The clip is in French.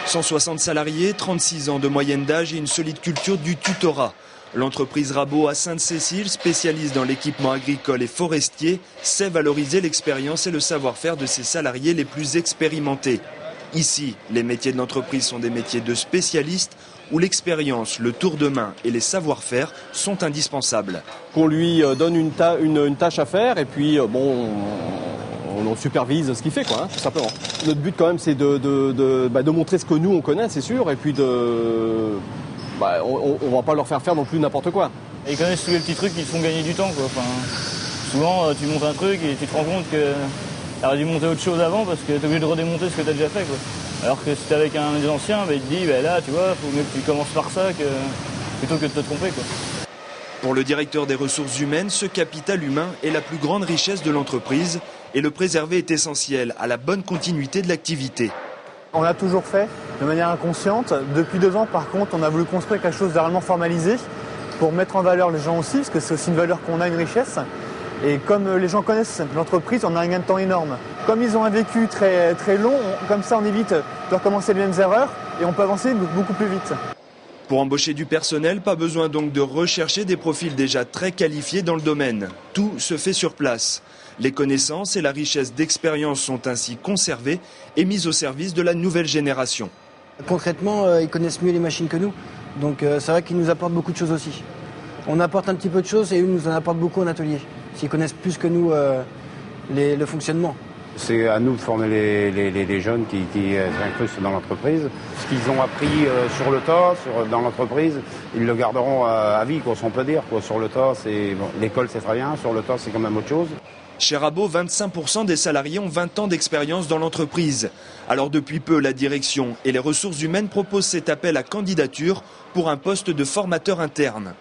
160 salariés, 36 ans de moyenne d'âge et une solide culture du tutorat. L'entreprise Rabot à Sainte-Cécile, spécialiste dans l'équipement agricole et forestier, sait valoriser l'expérience et le savoir-faire de ses salariés les plus expérimentés. Ici, les métiers de l'entreprise sont des métiers de spécialistes où l'expérience, le tour de main et les savoir-faire sont indispensables. Qu'on lui donne une tâche à faire et puis on supervise ce qu'il fait, quoi, tout simplement. Notre but quand même c'est de montrer ce que nous on connaît, c'est sûr, et puis on va pas leur faire non plus n'importe quoi. Et ils connaissent tous les petits trucs qui te font gagner du temps, quoi. Enfin, souvent tu montes un truc et tu te rends compte que tu aurais dû monter autre chose avant parce que tu es obligé de redémonter ce que tu as déjà fait, quoi. Alors que si tu es avec un des anciens, il te dit là tu vois, faut mieux que tu commences par ça plutôt que de te tromper, quoi. Pour le directeur des ressources humaines, ce capital humain est la plus grande richesse de l'entreprise et le préserver est essentiel à la bonne continuité de l'activité. On l'a toujours fait de manière inconsciente. Depuis 2 ans, par contre, on a voulu construire quelque chose de réellement formalisé pour mettre en valeur les gens aussi, parce que c'est aussi une valeur qu'on a, une richesse. Et comme les gens connaissent l'entreprise, on a un gain de temps énorme. Comme ils ont un vécu très, très long, comme ça on évite de recommencer les mêmes erreurs et on peut avancer beaucoup plus vite. Pour embaucher du personnel, pas besoin donc de rechercher des profils déjà très qualifiés dans le domaine. Tout se fait sur place. Les connaissances et la richesse d'expérience sont ainsi conservées et mises au service de la nouvelle génération. Concrètement, ils connaissent mieux les machines que nous, donc c'est vrai qu'ils nous apportent beaucoup de choses aussi. On apporte un petit peu de choses et eux nous en apportent beaucoup en atelier. Ils connaissent plus que nous le fonctionnement. C'est à nous de former les jeunes qui s'incrustent dans l'entreprise. Ce qu'ils ont appris sur le tas, dans l'entreprise, ils le garderont à vie, quoi, si on peut dire. Quoi. Sur le tas, l'école c'est très bien, sur le tas c'est quand même autre chose. Chez Rabot, 25% des salariés ont 20 ans d'expérience dans l'entreprise. Alors depuis peu, la direction et les ressources humaines proposent cet appel à candidature pour un poste de formateur interne.